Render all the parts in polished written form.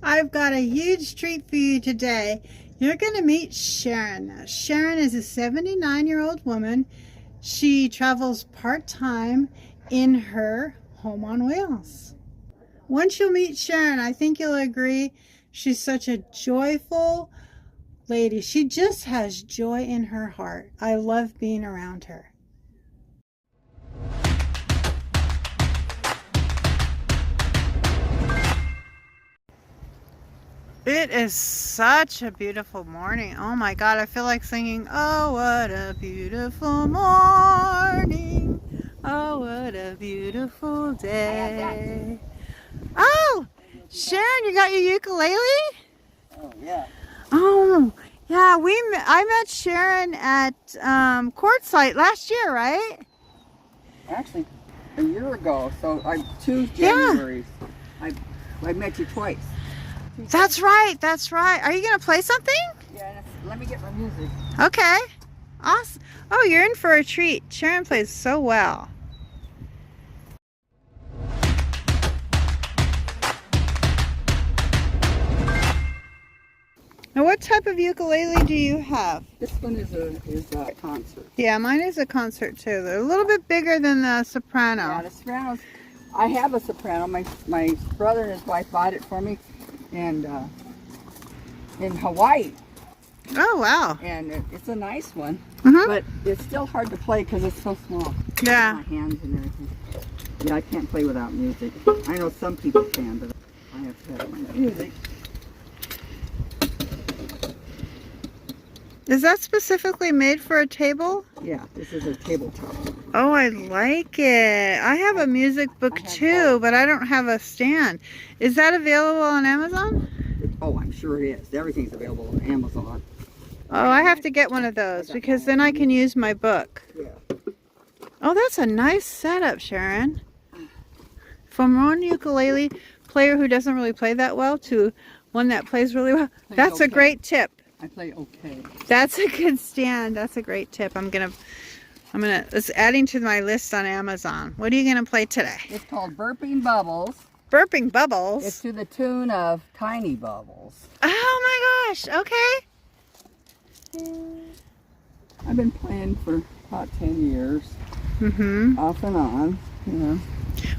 I've got a huge treat for you today. You're going to meet Sharon. Now, Sharon is a 79-year-old woman. She travels part-time in her home on wheels. Once you'll meet Sharon, I think you'll agree she's such a joyful lady. She just has joy in her heart. I love being around her. It is such a beautiful morning. Oh my God, I feel like singing, oh, what a beautiful morning. Oh, what a beautiful day. Oh, Sharon, you got your ukulele? Oh, yeah. Oh, yeah, I met Sharon at Quartzsite last year, right? Actually, a year ago, so two Januaries. Yeah. I met you twice. That's right, that's right. Are you going to play something? Yeah, let me get my music. Okay, awesome. Oh, you're in for a treat. Sharon plays so well. Now, what type of ukulele do you have? This one is a concert. Yeah, mine is a concert too. They're a little bit bigger than the soprano. Yeah, the sopranos. I have a soprano. My brother and his wife bought it for me, and in Hawaii. Oh wow! And it's a nice one, mm-hmm. But it's still hard to play because it's so small. Yeah. My hands and everything. Yeah, I can't play without music. I know some people can, but I have to have my music. Is that specifically made for a table? Yeah, this is a tabletop. Oh, I like it. I have a music book too, but I don't have a stand. Is that available on Amazon? Oh, I'm sure it is. Everything's available on Amazon. Oh, I have to get one of those because then I can use my book. Yeah. Oh, that's a nice setup, Sharon. From one ukulele player who doesn't really play that well to one that plays really well. That's a great tip. I play okay. That's a good stand. That's a great tip. It's adding to my list on Amazon. What are you gonna play today? It's called Burping Bubbles. Burping Bubbles? It's to the tune of Tiny Bubbles. Oh my gosh, okay. I've been playing for about 10 years. Mm-hmm. Off and on, you know.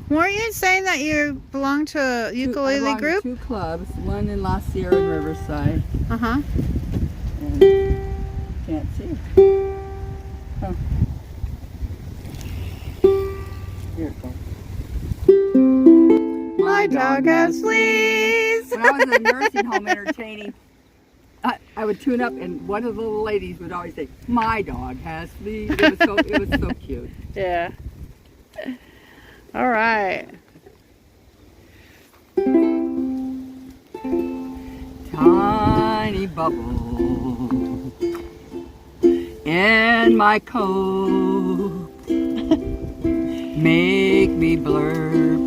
Weren't you saying that you belong to a ukulele group? To 2 clubs, one in La Sierra and Riverside. Uh-huh. And can't see. Huh. Here it goes. My dog has fleas. When I was in a nursing home entertaining, I would tune up and one of the little ladies would always say, my dog has fleas. It was so cute. Yeah. All right. Tiny bubble in my coat, make me blurp,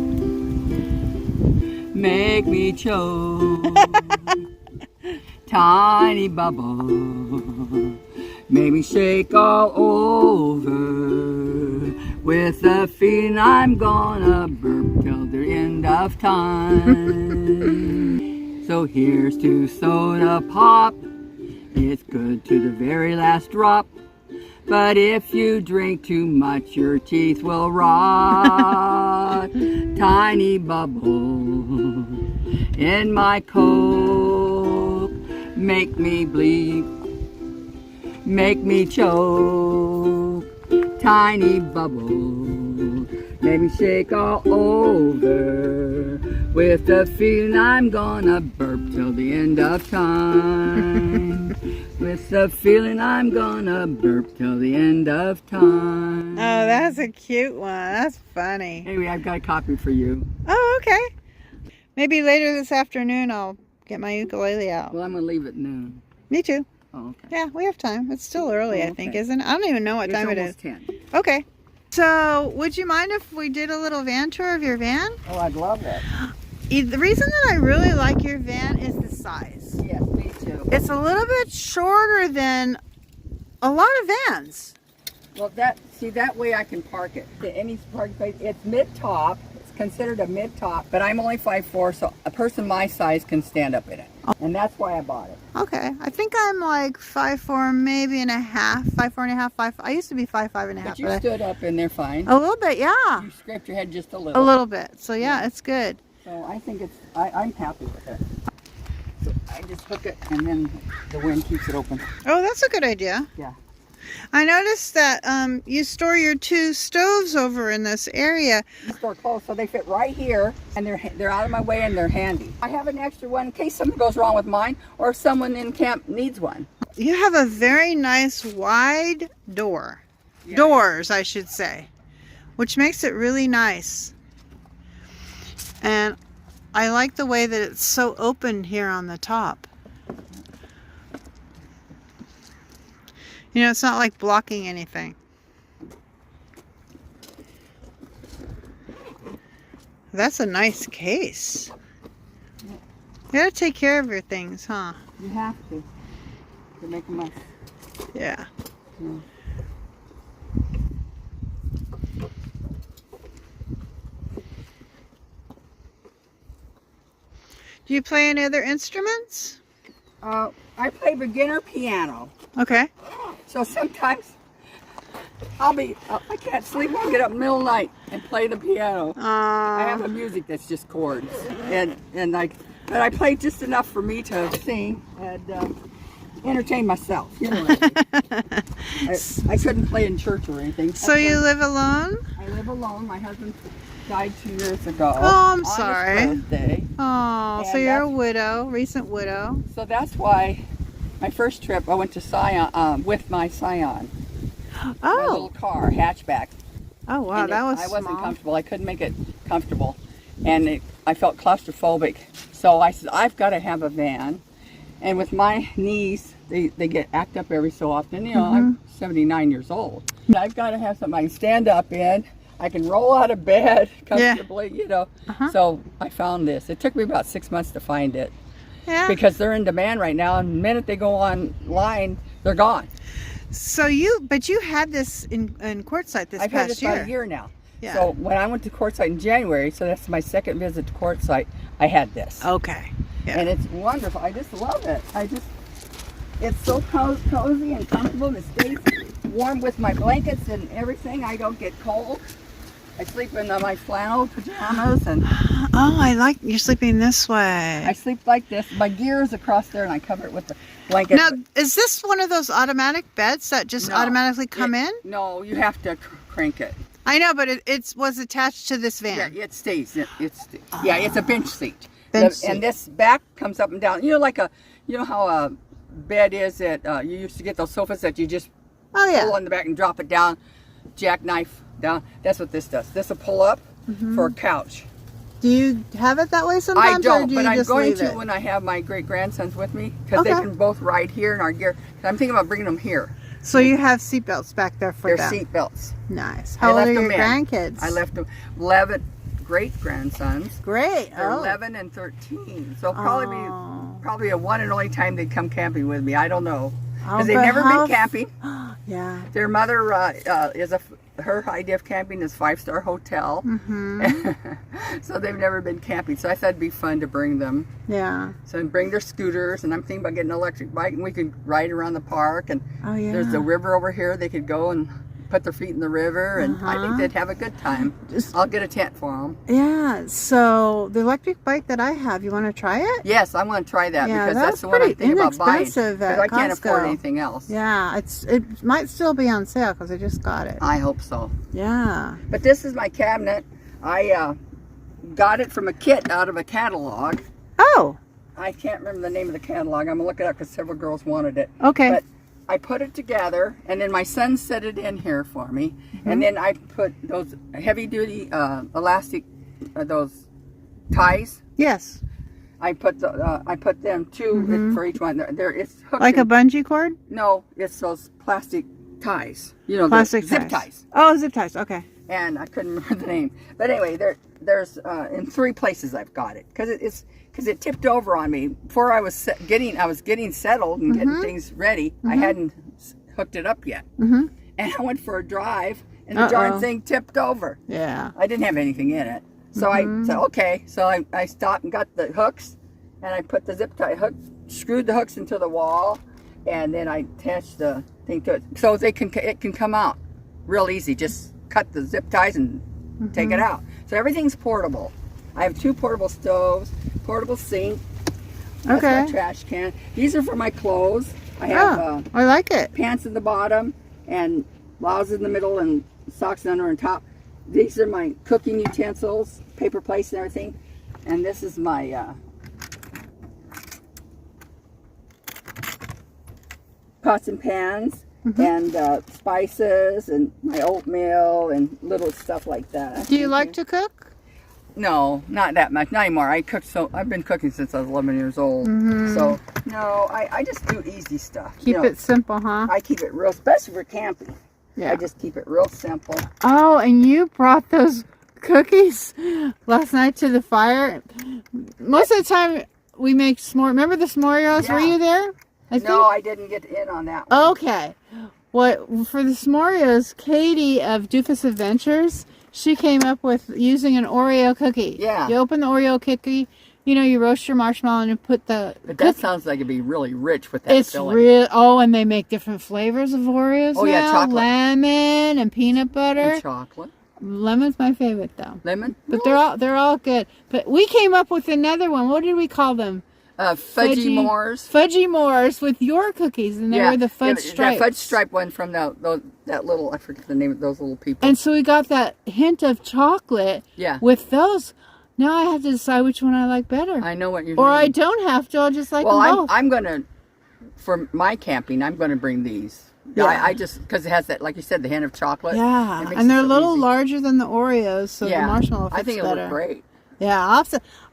make me choke. Tiny bubble, make me shake all over, with the feeling I'm gonna burp till the end of time. So here's to soda pop, it's good to the very last drop. But if you drink too much, your teeth will rot. Tiny bubble in my Coke, make me bleed, make me choke. Tiny bubble, make me shake all over, with the feeling I'm gonna burp till the end of time. With the feeling I'm gonna burp till the end of time. Oh, that's a cute one. That's funny. Anyway, I've got a copy for you. Oh, okay. Maybe later this afternoon I'll get my ukulele out. Well, I'm gonna leave at noon. Me too. Oh, okay. Yeah, we have time. It's still early, Oh, I think, okay. isn't it? I don't even know what time it is. It's almost 10. Okay. So, would you mind if we did a little van tour of your van? Oh, I'd love that. The reason that I really like your van is the size. Yes, me too. It's a little bit shorter than a lot of vans. Well, that way I can park it to any parking place. It's mid-top. It's considered a mid-top, but I'm only 5'4", so a person my size can stand up in it. And that's why I bought it. Okay. I think I'm like 5'4", maybe and a half, 5'4" and a half, 5. I used to be 5'5" and a half. But you stood up and they're fine. A little bit, yeah. You scraped your head just a little. A little bit. So yeah, it's good. So I think I'm happy with it. So I just hook it and then the wind keeps it open. Oh, that's a good idea. Yeah. I noticed that you store your 2 stoves over in this area. Store clothes, so they fit right here, and they're out of my way and they're handy. I have an extra one in case something goes wrong with mine, or if someone in camp needs one. You have a very nice wide door. Yeah. Doors, I should say, which makes it really nice. And I like the way that it's so open here on the top. You know, it's not like blocking anything. That's a nice case. You gotta take care of your things, huh? You have to make a mess. Yeah. Yeah. Do you play any other instruments? I play beginner piano. Okay. So sometimes I can't sleep. I'll get up in the middle of the night and play the piano. I have a music that's just chords, but I play just enough for me to sing and entertain myself. You know what I mean? I couldn't play in church or anything. So you live alone? I live alone. My husband died 2 years ago. Oh, I'm sorry. On his birthday. Oh, so you're a widow, recent widow. So that's why my first trip I went to Scion with my Scion. My little car, hatchback. Oh wow, And that was I wasn't small. comfortable. I couldn't make it comfortable, and I felt claustrophobic. So I said, I've got to have a van. And with my knees, they get act up every so often. You know, I'm 79 years old. I've got to have something I can stand up in. I can roll out of bed comfortably, you know. So I found this. It took me about 6 months to find it. Yeah. Because they're in demand right now, and the minute they go online, they're gone. So you had this in Quartzsite this I've had past this about a year now. Yeah. So when I went to Quartzsite in January, so that's my second visit to Quartzite, I had this. Okay. Yeah. And it's wonderful. I just love it. It's so cozy and comfortable, and it stays warm with my blankets and everything. I don't get cold. I sleep in my flannel pajamas, and Oh, I like you're sleeping this way. I sleep like this. My gear is across there, and I cover it with the blanket. Now, is this one of those automatic beds that just automatically come in? No, you have to crank it. I know, but it was attached to this van. Yeah, it stays. Yeah, it's a bench seat. Seat. And this back comes up and down. You know how a bed is that you used to get those sofas that you just pull on the back and drop it down, jackknife down. That's what this does. This will pull up for a couch. Do you have it that way sometimes? I don't, or do but you I'm just going leave to it? when I have my great grandsons with me, because they can both ride here in our gear. I'm thinking about bringing them here. So you have seatbelts back there for They're them. seat belts. Nice. How old are your grandkids? I left them 11 great grandsons. Great. They're 11 and 13. So probably a one and only time they'd come camping with me. I don't know. Because they've never been camping. Yeah. Their mother her idea of camping is 5-star hotel. So they've never been camping. So I thought it'd be fun to bring them. Yeah. So bring their scooters, and I'm thinking about getting an electric bike, and we could ride around the park. And there's the river over here. They could go and put their feet in the river, and I think they'd have a good time. I'll get a tent for them. Yeah. So the electric bike that I have, you want to try it? Yes, I want to try that because that's the one pretty I'm thinking about buying. inexpensive Because at I can't afford Costco. anything else. Yeah, it might still be on sale because I just got it. I hope so. Yeah. But this is my cabinet. I got it from a kit out of a catalog. Oh. I can't remember the name of the catalog. I'm going to look it up because several girls wanted it. Okay. But I put it together, and then my son set it in here for me. And then I put those heavy-duty elastic, those ties. Yes. I put them two for each one. It's hooked Like a bungee cord? No, it's those plastic ties. You know, Plastic zip ties. Oh, zip ties. Okay. And I couldn't remember the name. But anyway, there's in 3 places I've got it because it tipped over on me before I was getting settled and getting things ready. I hadn't hooked it up yet, and I went for a drive, and the darn thing tipped over. Yeah. I didn't have anything in it, So I said, okay. So I stopped and got the hooks, and I put the zip tie hook, screwed the hooks into the wall, and then I attached the thing to it. So it can come out real easy. Just cut the zip ties and take it out. So everything's portable. I have 2 portable stoves, portable sink. That's my trash can. These are for my clothes. I have I like it. Pants at the bottom and blouses in the middle and socks under and top. These are my cooking utensils, paper plates and everything. And this is my pots and pans and spices and my oatmeal and little stuff like that. Do you like to cook? No, not that much, not anymore. I've been cooking since I was 11 years old. So no, I just do easy stuff. Keep it simple, huh? I keep it real, especially for camping. Yeah. I just keep it real simple. Oh, and you brought those cookies last night to the fire. Most of the time we make s'more. Remember the s'moreos? Were you there? No, I didn't get in on that one. Okay. For the s'moreos, Katie of Doofus Adventures, she came up with using an Oreo cookie. Yeah. You open the Oreo cookie, you roast your marshmallow and you put the... But that sounds like it'd be really rich with that filling. Real. Oh, and they make different flavors of Oreos now. Yeah, chocolate. Lemon and peanut butter. And chocolate. Lemon's my favorite, though. Lemon? But they're all good. But we came up with another one. What did we call them? Fudgy Moors. Fudgy Moors with your cookies, and they were the fudge stripes. That fudge stripe one from that little, I forget the name of those little people. And so we got that hint of chocolate with those. Now I have to decide which one I like better. I know what you're doing. Or I don't have to. I'll just like them both. I'm going to, for my camping, I'm going to bring these. Yeah. I just, because it has that, like you said, the hint of chocolate. Yeah. And they're a little larger than the Oreos, so the marshmallow fits I think it'll look great. Yeah,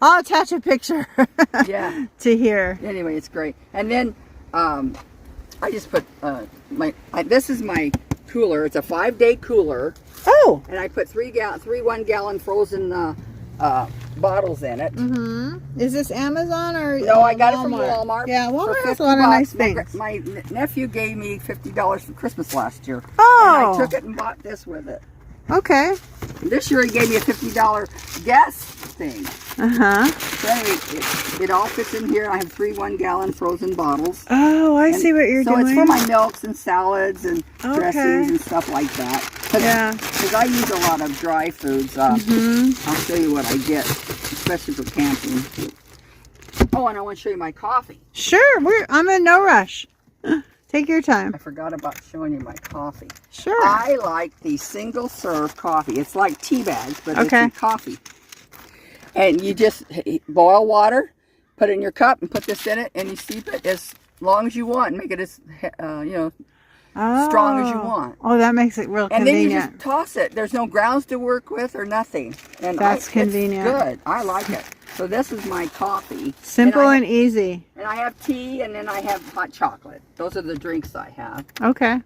I'll attach a picture to here. Anyway, it's great. And then I just put this is my cooler. It's a 5-day cooler. Oh. And I put 3 1-gallon frozen bottles in it. Is this Amazon or No, I got Walmart? it from Walmart. Yeah, Walmart has a lot of nice things. My nephew gave me $50 for Christmas last year. Oh. And I took it and bought this with it. Okay. And this year he gave me a $50 gas thing. So anyway, it all fits in here. I have 3 1-gallon frozen bottles. Oh, I see what you're doing. So it's for my milks and salads and dressings and stuff like that. Because I use a lot of dry foods. I'll show you what I get, especially for camping. Oh, and I want to show you my coffee. Sure, I'm in no rush. Take your time. I forgot about showing you my coffee. Sure. I like the single serve coffee. It's like tea bags, but it's in coffee. And you just boil water, put it in your cup, and put this in it, and you steep it as long as you want. Make it as strong as you want. Oh, that makes it real convenient. And then you just toss it. There's no grounds to work with or nothing. And that's convenient. It's good. I like it. So this is my coffee. Simple and easy. And I have tea, and then I have hot chocolate. Those are the drinks I have. Okay. And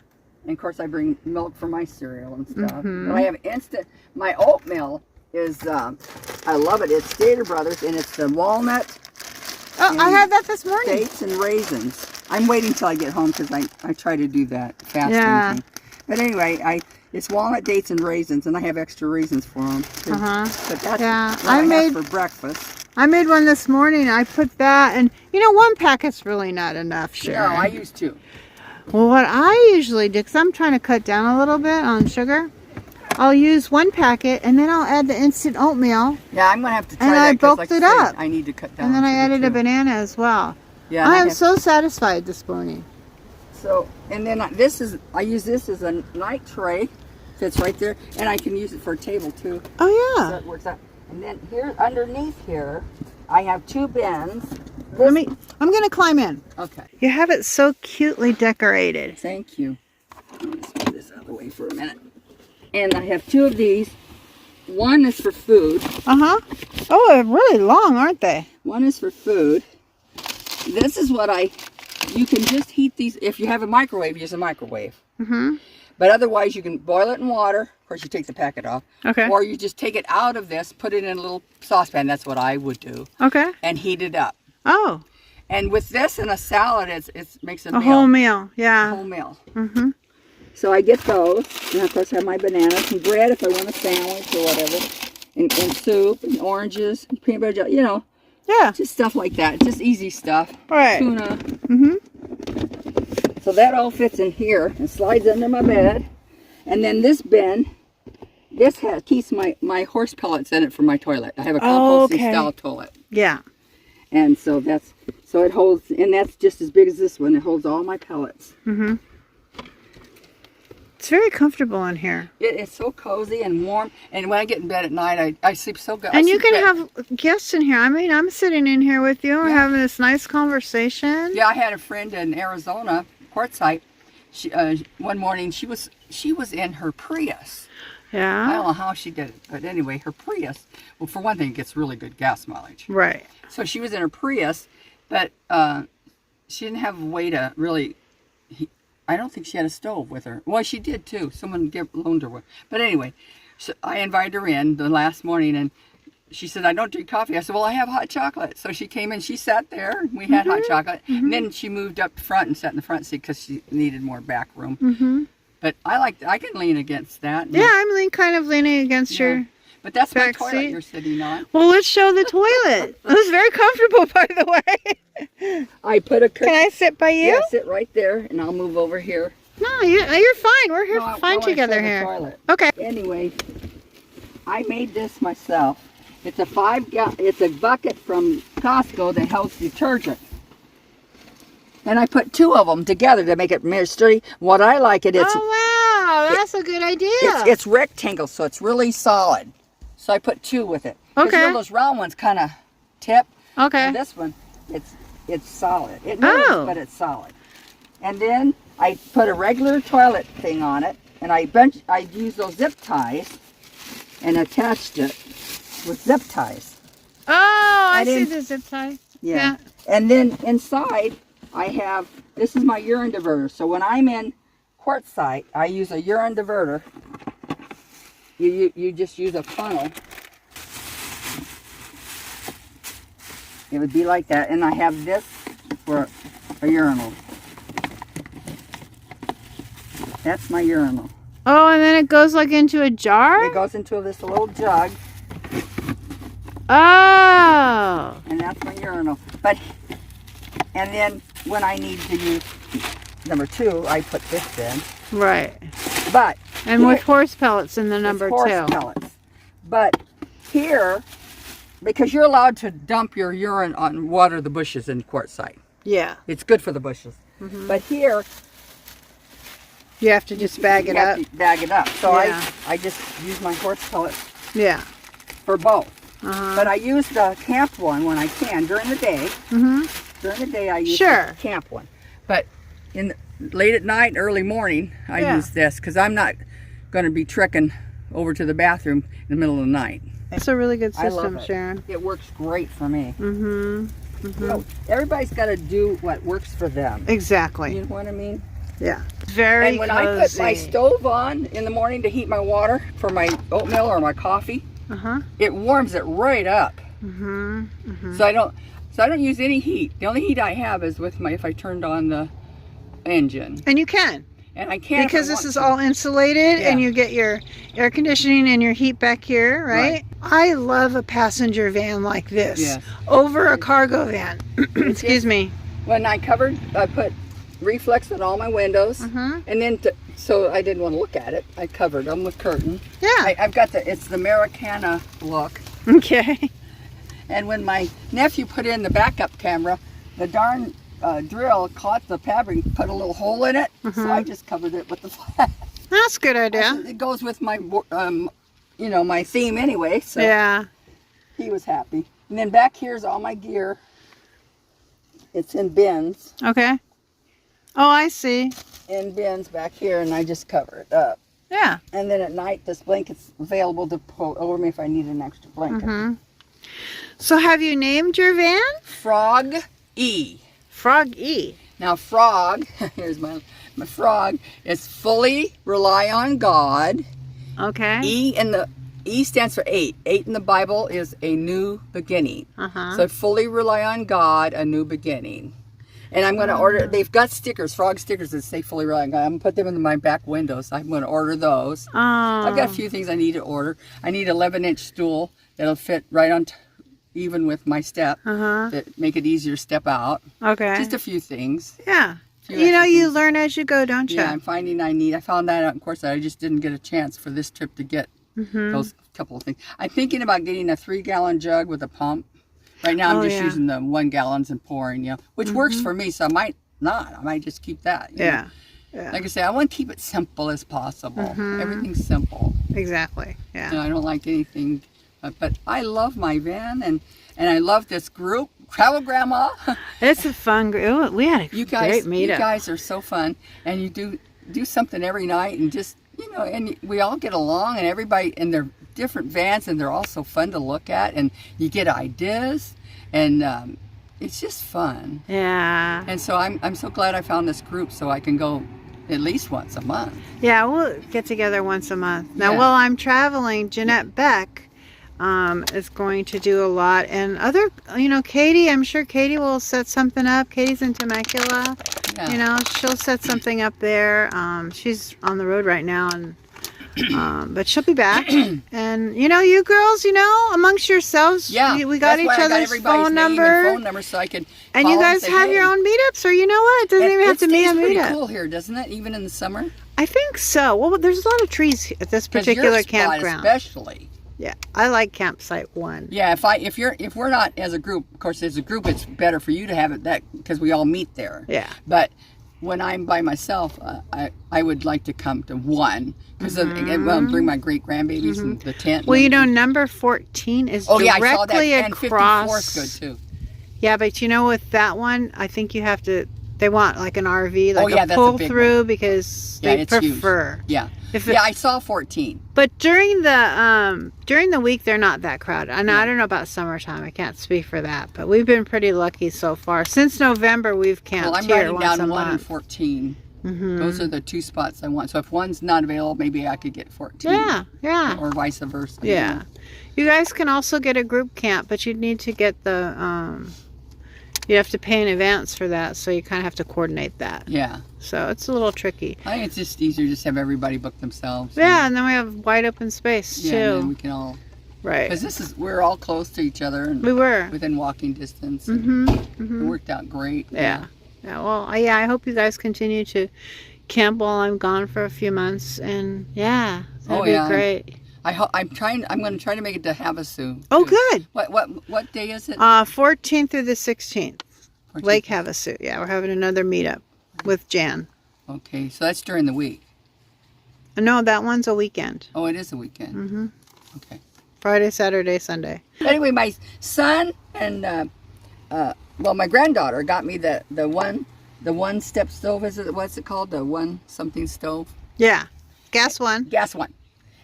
of course I bring milk for my cereal and stuff. But I have instant. My oatmeal is, I love it. It's Stater Brothers, and it's the walnut. Oh, I had that this morning. Dates and raisins. I'm waiting till I get home because I try to do that fasting thing. But anyway, it's walnut, dates, and raisins, and I have extra raisins for them. But that's what I have for breakfast. I made one this morning. I put that, and one packet's really not enough, Sharon. No, I use 2. Well, what I usually do, because I'm trying to cut down a little bit on sugar, I'll use 1 packet, and then I'll add the instant oatmeal. Yeah, I'm going to have to try that. And I bulked like it up. I need to cut down. And then I added a banana as well. Yeah, I am so satisfied this morning. So, and then I use this as a night tray. Fits right there. And I can use it for a table, too. Oh, yeah. So it works out. And then here, underneath here, I have 2 bins. I'm going to climb in. Okay. You have it so cutely decorated. Thank you. Let's move this out of the way for a minute. And I have 2 of these. One is for food. Oh, they're really long, aren't they? One is for food. This is what you can just heat these. If you have a microwave, use a microwave. But otherwise, you can boil it in water. Of course, you take the packet off. Okay. Or you just take it out of this, put it in a little saucepan. That's what I would do. Okay. And heat it up. Oh. And with this and a salad, it makes a meal. Whole meal, yeah. A whole meal. So I get those. And of course, I have my bananas and bread if I want a sandwich or whatever. and soup and oranges, and peanut butter jelly, you know, Yeah. just stuff like that. Just easy stuff. Right. Tuna. Mm-hmm. So that all fits in here and slides under my bed. And then this bin, this keeps my horse pellets in it for my toilet. I have a composting style toilet. Yeah. And so it holds, and that's just as big as this one. It holds all my pellets. Mm-hmm. It's very comfortable in here. It is so cozy and warm. And when I get in bed at night, I sleep so good. And you can have guests in here. I mean, I'm sitting in here with you. We're having this nice conversation. Yeah, I had a friend in Arizona, Quartzsite. She one morning she was in her Prius. Yeah. I don't know how she did it, but anyway, her Prius. Well, for one thing, it gets really good gas mileage. Right. So she was in her Prius, but she didn't have a way to really. I don't think she had a stove with her. Well, she did too. Someone loaned her one. But anyway, so I invited her in the last morning, and she said, "I don't drink coffee." I said, "Well, I have hot chocolate." So she came in. She sat there. And we had hot chocolate, and then she moved up front and sat in the front seat because she needed more back room. Mm-hmm. But I can lean against that. Yeah, I'm kind of leaning against your. But that's my back toilet seat. you're sitting on. Well, let's show the toilet. It was very comfortable, by the way. I put a Can I sit by you? Yeah, sit right there, and I'll move over here. No, you're fine. We're here fine I together show the here. Toilet. Okay. Anyway, I made this myself. It's it's a bucket from Costco that holds detergent. And I put 2 of them together to make it more sturdy. What I like it's wow, that's a good idea. it's rectangle, so it's really solid. So I put 2 with it. Okay. You know, those round ones kind of tip. Okay. And this one, it's solid. It moves, but it's solid. And then I put a regular toilet thing on it, and I used those zip ties and attached it with zip ties. Oh, I see the zip tie. Yeah. And then inside, I have, this is my urine diverter. So when I'm in Quartzsite, I use a urine diverter. You just use a funnel. It would be like that. And I have this for a urinal. That's my urinal. Oh, and then it goes like into a jar? It goes into this little jug. Oh. And that's my urinal. And then when I need to use number 2, I put this in. Right. But and with horse pellets in the number 2. Horse pellets. But here, because you're allowed to dump your urine on water the bushes in Quartzsite. Yeah. It's good for the bushes. But here, you have to just bag it up. Bag it up. So yeah. I just use my horse pellets. Yeah. For both. But I use the camp one when I can during the day. During the day I use the camp one. But late at night, early morning, I use this because I'm not going to be trekking over to the bathroom in the middle of the night. It's a really good system, I love it. Sharon. It works great for me. You know, everybody's got to do what works for them. Exactly. You know what I mean? Yeah. Very And when cozy. I put my stove on in the morning to heat my water for my oatmeal or my coffee, it warms it right up. So I don't use any heat. The only heat I have is with if I turned on the engine. And you can. And I can because this is all insulated and you get your air conditioning and your heat back here, right? I love a passenger van like this over a cargo van. Excuse me. When I put reflex on all my windows, and then so I didn't want to look at it. I covered them with curtain. Yeah. I've got it's the Americana look. Okay. And when my nephew put in the backup camera, the darn drill caught the fabric, put a little hole in it, so I just covered it with the flag. That's a good idea. It goes with my, my theme anyway. So yeah. He was happy. And then back here's all my gear. It's in bins. Okay. Oh, I see. In bins back here, and I just cover it up. Yeah. And then at night, this blanket's available to pull over me if I need an extra blanket. So have you named your van? FrogE. FrogE. Now FrogE, here's my FrogE, is fully rely on God. Okay. E stands for 8. 8 in the Bible is a new beginning. So fully rely on God, a new beginning. And I'm going to order, they've got stickers, FrogE stickers that say fully running. I'm going to put them in my back window, so I'm going to order those. I've got a few things I need to order. I need an 11-inch stool that'll fit right on even with my step to make it easier to step out. Okay. Just a few things. Yeah. You know, you learn as you go, don't you? Yeah, I'm finding I found that out, of course, that I just didn't get a chance for this trip to get those couple of things. I'm thinking about getting a 3-gallon jug with a pump. Right now, I'm just using the 1 gallons and pouring, you know, which works for me. So I might not. I might just keep that. You know? Like I say, I want to keep it simple as possible. Everything's simple. Exactly. Yeah. You know, I don't like anything, but I love my van and I love this group. Travel Grandma. It's a fun group. We had a great meetup. You guys are so fun, and you do something every night, and just, you know, and we all get along, and everybody, and they're different vans, and they're all so fun to look at, and you get ideas, and it's just fun. Yeah. And so I'm so glad I found this group, so I can go at least once a month. Yeah, we'll get together once a month. Now, while I'm traveling, Jeanette Beck is going to do a lot, and other, you know, Katie, I'm sure Katie will set something up. Katie's in Temecula. You know, she'll set something up there. She's on the road right now, and but she'll be back. And you know, you girls, you know, amongst yourselves, we got each other's phone number, so I can. And you guys have your own meetups, or you know what? It doesn't even have to be a meetup. It's pretty cool here, doesn't it? Even in the summer. I think so. Well, there's a lot of trees at this particular campground, especially. Yeah, I like campsite 1. Yeah, if we're not as a group, of course, as a group, it's better for you to have it because we all meet there. Yeah. But when I'm by myself, I would like to come to one because bring my great grandbabies and the tent. Well, you know, number 14 is directly I saw that. And across. 54 is good too. Yeah, but you know, with that one, I think you have to. They want like an RV, like a pull through because they prefer. Huge. Yeah. I saw 14. But during the week, they're not that crowded. And I don't know about summertime. I can't speak for that. But we've been pretty lucky so far. Since November, we've camped here once a month. I'm writing down 1 and 14. Those are the 2 spots I want. So if one's not available, maybe I could get 14. Yeah. Or vice versa. Yeah. You guys can also get a group camp, but you'd need to get the... you have to pay in advance for that, so you kind of have to coordinate that. Yeah. So it's a little tricky. I think it's just easier just have everybody book themselves. Yeah, and then we have wide open space, too. Yeah, and then we can all... Right. Because we're all close to each other. And we were. Within walking distance. It worked out great. Yeah. Well, I hope you guys continue to camp while I'm gone for a few months. And, that'd be great. I'm going to try to make it to Havasu. Oh, good. What day is it? 14th through the 16th. 14th. Lake Havasu. Yeah, we're having another meetup with Jan. Okay, so that's during the week. No, that one's a weekend. Oh, it is a weekend. Okay. Friday, Saturday, Sunday. Anyway, my son and my granddaughter got me the one step stove. What's it called? The one something stove. Yeah, gas one.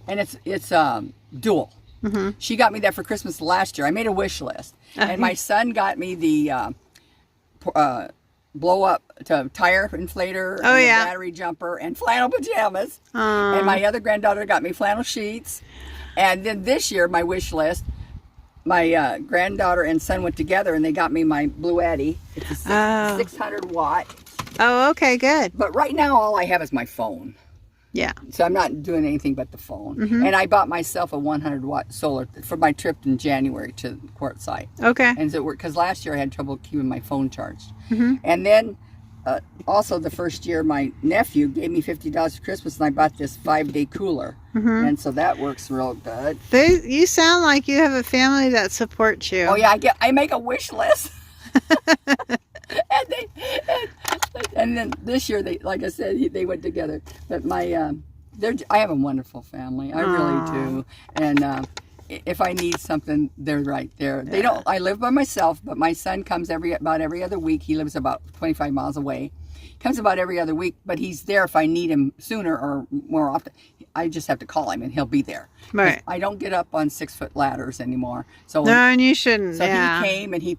And it's dual. She got me that for Christmas last year. I made a wish list, and my son got me the blow up tire inflator, and the battery jumper, and flannel pajamas. And my other granddaughter got me flannel sheets. And then this year, my wish list, my granddaughter and son went together, and they got me my Blue Eddy. It's a 600 watt. Oh, okay, good. But right now, all I have is my phone. Yeah. So I'm not doing anything but the phone. And I bought myself a 100 watt solar for my trip in January to Quartzsite. Okay. And so because last year I had trouble keeping my phone charged. And then also the first year my nephew gave me $50 for Christmas, and I bought this 5-day cooler. And so that works real good. You sound like you have a family that supports you. Oh yeah, I make a wish list. And then this year, like I said, they went together. But I have a wonderful family. I really do. And if I need something, they're right there. They don't. I live by myself, but my son comes about every other week. He lives about 25 miles away. Comes about every other week, but he's there if I need him sooner or more often. I just have to call him, and he'll be there. Right. I don't get up on 6-foot ladders anymore. So no, and you shouldn't. So he came and he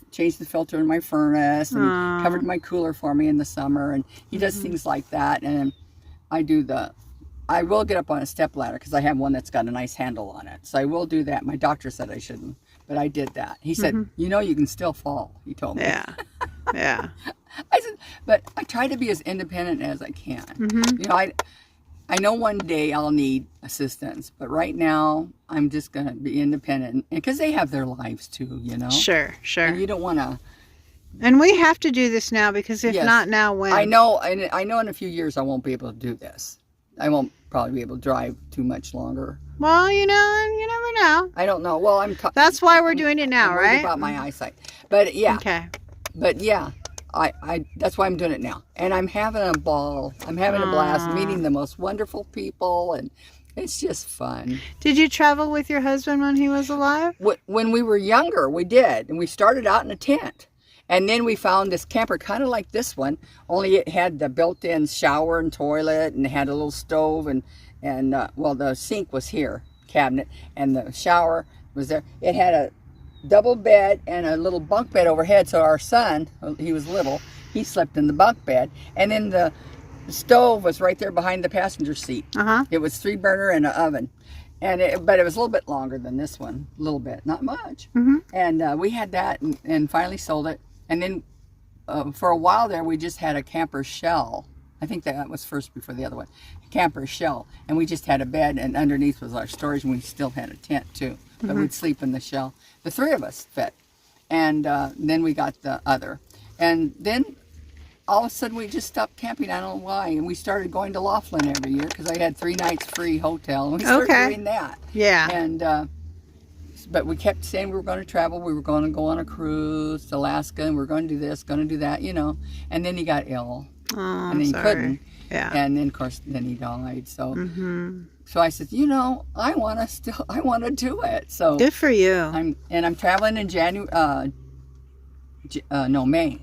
changed the filter in my furnace, and he covered my cooler for me in the summer, and he does things like that. And I will get up on a step ladder because I have one that's got a nice handle on it. So I will do that. My doctor said I shouldn't, but I did that. He said, you can still fall. He told me. Yeah. Yeah. I said, but I try to be as independent as I can. Mm-hmm. You know, I know one day I'll need assistance, but right now I'm just going to be independent because they have their lives too, you know. Sure, sure. And you don't want to. And we have to do this now because if Yes. not now, when? I know in a few years I won't be able to do this. I won't probably be able to drive too much longer. Well, you know, you never know. I don't know. Well, That's why we're doing it now, I'm worried right? about my eyesight. But yeah. Okay. But yeah. I that's why I'm doing it now. And I'm having a ball. I'm having a blast meeting the most wonderful people, and it's just fun. Did you travel with your husband when he was alive? When we were younger, we did. And we started out in a tent. And then we found this camper kind of like this one, only it had the built-in shower and toilet and had a little stove and well, the sink was here, cabinet, and the shower was there. It had a double bed and a little bunk bed overhead, so our son, he was little, he slept in the bunk bed. And then the stove was right there behind the passenger seat. It was 3-burner and an oven. But it was a little bit longer than this one, a little bit, not much. And we had that and finally sold it. And then for a while there, we just had a camper shell. I think that was first before the other one. A camper shell. And we just had a bed, and underneath was our storage, and we still had a tent too. But we'd sleep in the shell. The 3 of us fit. And then we got the other. And then all of a sudden we just stopped camping. I don't know why. And we started going to Laughlin every year because I had 3 nights free hotel. And we started doing that. Yeah. And but we kept saying we were going to travel. We were going to go on a cruise to Alaska, and we were going to do this, going to do that, you know. And then he got ill. Oh, and then he couldn't. Yeah. And then, of course, then he died. So, so I said, you know, I want to do it. So good for you. I'm traveling in May.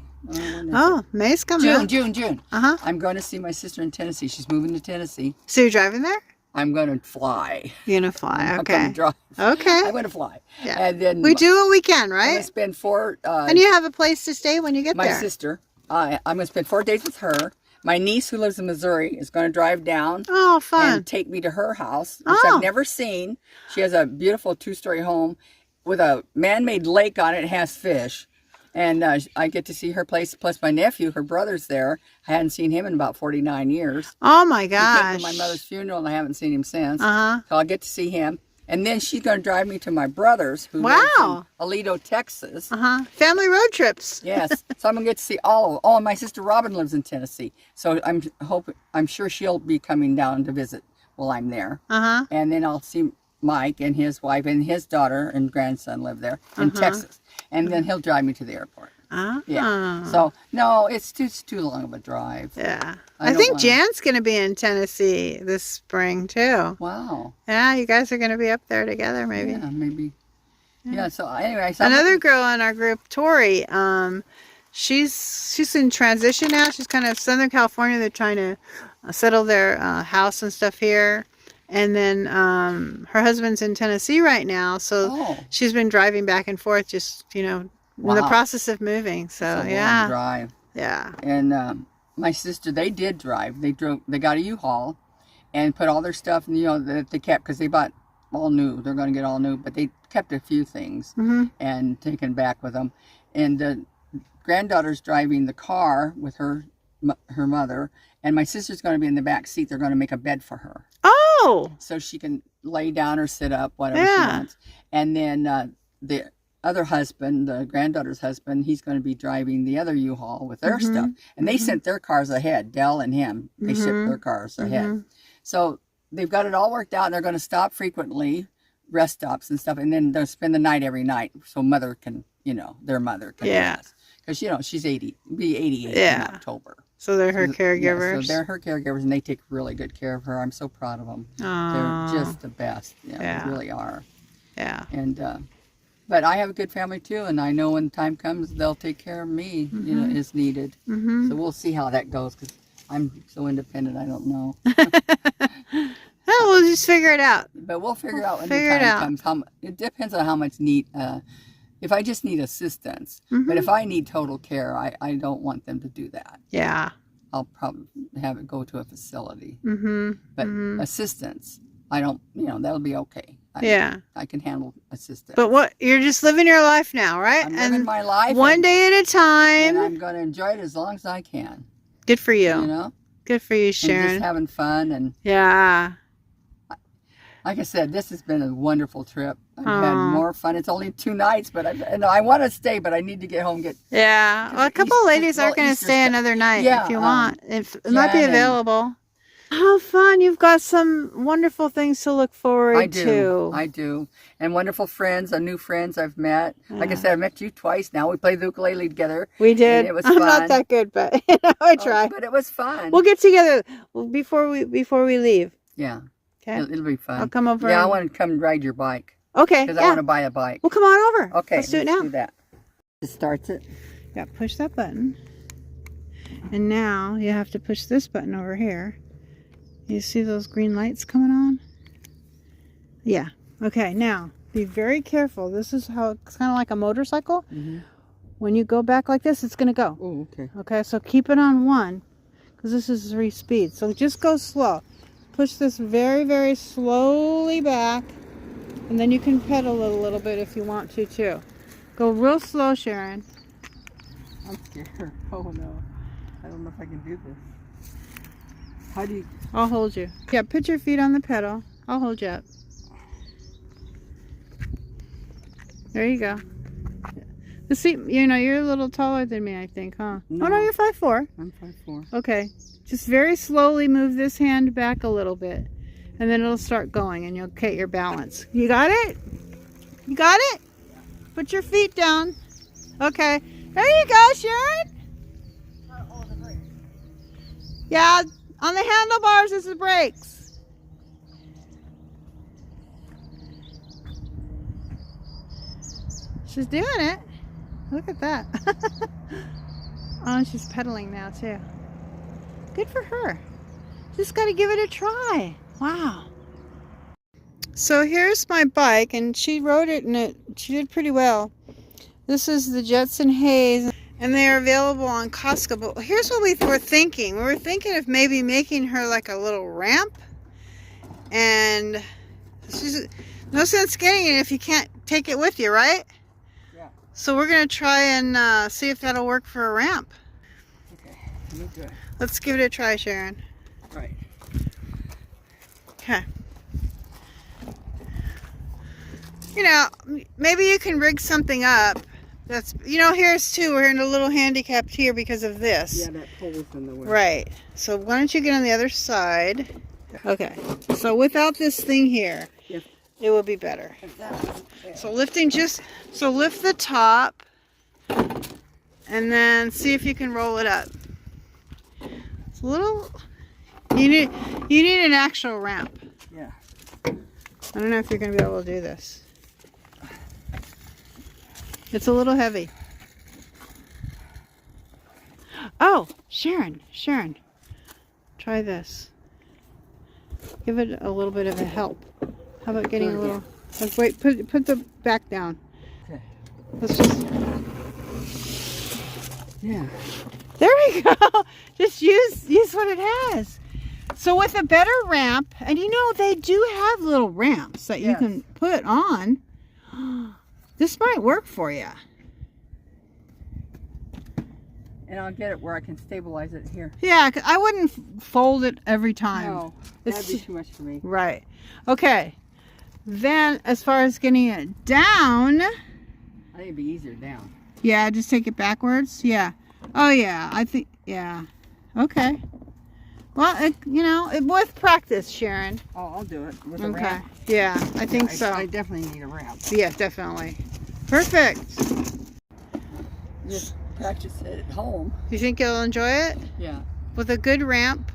Oh, May's coming up. June. I'm going to see my sister in Tennessee. She's moving to Tennessee. So you're driving there? I'm going to fly. You're going to fly, I'm okay. going to drive. Okay. I'm going to fly. Yeah. And then we do what we can, I'm right? going to spend 4... and you have a place to stay when you get my there? My sister. I'm going to spend 4 days with her. My niece, who lives in Missouri, is going to drive down. Oh, fun. And take me to her house, which I've never seen. She has a beautiful 2-story home with a man-made lake on it. It has fish. And I get to see her place, plus my nephew, her brother's there. I hadn't seen him in about 49 years. Oh, my He gosh. came to my mother's funeral, and I haven't seen him since. Uh-huh. So I'll get to see him. And then she's going to drive me to my brother's, who lives in Aledo, Texas. Family road trips. Yes. So I'm going to get to see all of them. Oh, and my sister Robin lives in Tennessee. So I'm sure she'll be coming down to visit while I'm there. And then I'll see Mike and his wife and his daughter and grandson live there in Texas. And then he'll drive me to the airport. Yeah. So, no, it's too long of a drive. Yeah. I think Jan's going to be in Tennessee this spring, too. Wow. Yeah, you guys are going to be up there together, maybe. Yeah, maybe. Yeah, so anyway. So another girl in our group, Tori, she's in transition now. She's kind of Southern California. They're trying to settle their house and stuff here. And then her husband's in Tennessee right now. So she's been driving back and forth just, you know, in the process of moving. So, yeah. Drive. Yeah. And my sister, they did drive. They got a U-Haul and put all their stuff, you know, that they kept, because they bought all new. They're going to get all new, but they kept a few things and taken back with them. And the granddaughter's driving the car with her mother, and my sister's going to be in the back seat. They're going to make a bed for her. Oh! So she can lay down or sit up, whatever she wants. And then the other husband, the granddaughter's husband, he's going to be driving the other U-Haul with their stuff. And they sent their cars ahead, Dell and him. They shipped their cars ahead. So they've got it all worked out, and they're going to stop frequently, rest stops and stuff, and then they'll spend the night every night so mother can, you know, their mother can rest. Because, you know, she's 80, be 88 in October. So they're her caregivers? Yeah, so they're her caregivers, and they take really good care of her. I'm so proud of them. They're just the best. Yeah, they really are. Yeah. And, but I have a good family, too, and I know when time comes, they'll take care of me, you know, as needed. So we'll see how that goes, because I'm so independent, I don't know. Oh, we'll just figure it out. But we'll figure out when the time comes. It depends on how much need. If I just need assistance, but if I need total care, I don't want them to do that. Yeah. I'll probably have it go to a facility. But assistance, I don't, that'll be okay. I can handle assistance. But you're just living your life now, right? I'm living my life. One day at a time. And I'm going to enjoy it as long as I can. Good for you. You know? Good for you, Sharon. And just having fun. And yeah. Like I said, this has been a wonderful trip. I've had more fun. It's only 2 nights, but I want to stay, but I need to get home. Yeah. Well, a couple of ladies are going to stay another night if you want. If it might be available. How fun. You've got some wonderful things to look forward to. I do. And wonderful friends, new friends I've met. Like I said, I met you twice now. We played the ukulele together. We did. It was fun. I'm not that good, but I try. But it was fun. We'll get together before we leave. Yeah. Okay. It'll be fun. I'll come over. Yeah, I want to come ride your bike. Okay. Because I want to buy a bike. Well, come on over. Okay. Let's do it now. Do that. It starts it. Yeah, push that button. And now you have to push this button over here. You see those green lights coming on? Yeah. Okay, now be very careful. This is how it's kind of like a motorcycle. When you go back like this, it's going to go. Oh, okay. Okay, so keep it on 1 because this is 3 speeds. So just go slow. Push this very, very slowly back, and then you can pedal it a little bit if you want to too. Go real slow, Sharon. I'm scared. Oh no. I don't know if I can do this. How do you... I'll hold you. Yeah, put your feet on the pedal. I'll hold you up. There you go. The seat, you're a little taller than me, I think, huh? No. Oh, no, you're 5'4". I'm 5'4". Okay. Just very slowly move this hand back a little bit. And then it'll start going, and you'll get your balance. You got it? You got it? Put your feet down. Okay. There you go, Sharon. Yeah. On the handlebars is the brakes. She's doing it. Look at that. Oh, she's pedaling now too. Good for her. Just got to give it a try. Wow. So here's my bike, and she rode it, and she did pretty well. This is the Jetson Hayes. And they are available on Costco. But here's what we were thinking. We were thinking of maybe making her like a little ramp. And she's no sense getting it if you can't take it with you, right? Yeah. So we're going to try and see if that'll work for a ramp. Okay. Let me do it. Let's give it a try, Sharon. Right. Okay. Maybe you can rig something up. That's, here's too, we're in a little handicapped here because of this. Yeah, that pole's in the way. Right. So why don't you get on the other side? Okay. So without this thing here, it will be better. So lift the top and then see if you can roll it up. It's a little, you need an actual ramp. Yeah. I don't know if you're going to be able to do this. It's a little heavy. Oh, Sharon, try this. Give it a little bit of a help. How about getting a little, wait, put the back down. Okay. Let's just, yeah. There we go. Just use what it has. So with a better ramp, and they do have little ramps that you can put on. This might work for you. And I'll get it where I can stabilize it here. Yeah, I wouldn't fold it every time. No, that'd be too much for me. Right. Okay. Then, as far as getting it down... I think it'd be easier down. Yeah, just take it backwards. Yeah. Oh, yeah. I think... Yeah. Okay. Well, with practice, Sharon. Oh, I'll do it with a ramp. Yeah, I think so. I definitely need a ramp. Yeah, definitely. Perfect. Just practice it at home. You think you'll enjoy it? Yeah. With a good ramp?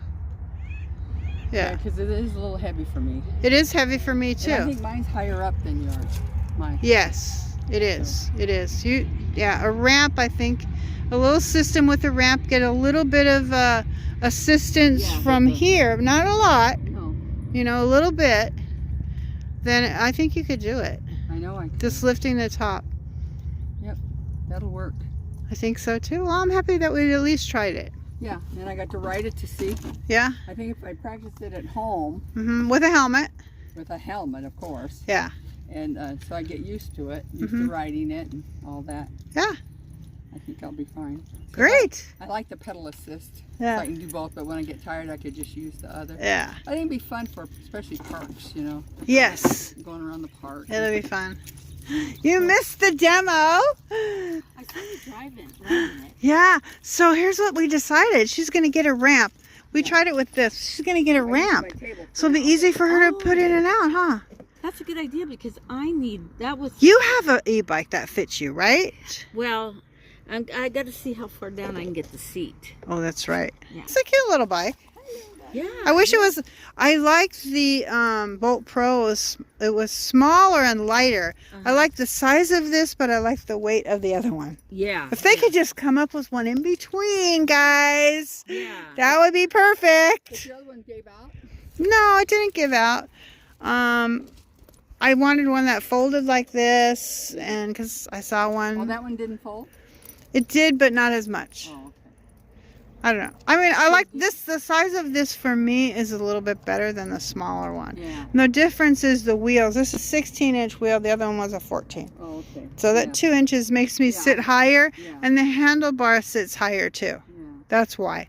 Yeah. Because it is a little heavy for me. It is heavy for me, too. And I think mine's higher up than yours. Mine. Yes, it is. It is. A ramp, I think. A little system with a ramp. Get a little bit of... assistance from here, not a lot, a little bit, then I think you could do it. I know I could. Just lifting the top. Yep, that'll work. I think so too. Well, I'm happy that we at least tried it. Yeah, and I got to ride it to see. Yeah? I think if I practiced it at home. With a helmet. with a helmet, of course. Yeah. And so I get used to it, used to riding it and all that. Yeah. I think I'll be fine. Great. I like the pedal assist. Yeah. So I can do both, but when I get tired, I could just use the other. Yeah. I think it'd be fun for especially parks, you know. Yes. Going around the park. It'll be fun. You missed the demo. I saw you driving it. Yeah. So here's what we decided. She's going to get a ramp. We tried it with this. She's going to get a ramp. So it'll be easy for her to put in and out, huh? That's a good idea because I need, that was, You have an e-bike that fits you, right? well, I got to see how far down I can get the seat. Oh, that's right. Yeah. It's a cute little bike. Yeah. I wish it was, I liked the Bolt Pro. It was smaller and lighter. I like the size of this, but I like the weight of the other one. Yeah. If they could just come up with one in between, guys, Yeah. that would be perfect. The other one gave out? No, it didn't give out. I wanted one that folded like this, and because I saw one. Oh, that one didn't fold? It did, but not as much. Oh, okay. I don't know. I mean, I like this. The size of this for me is a little bit better than the smaller one. Yeah. And the difference is the wheels. This is a 16-inch wheel. The other one was a 14. Oh, okay. So that 2 inches makes me sit higher, Yeah. and the handlebar sits higher too. Yeah. That's why.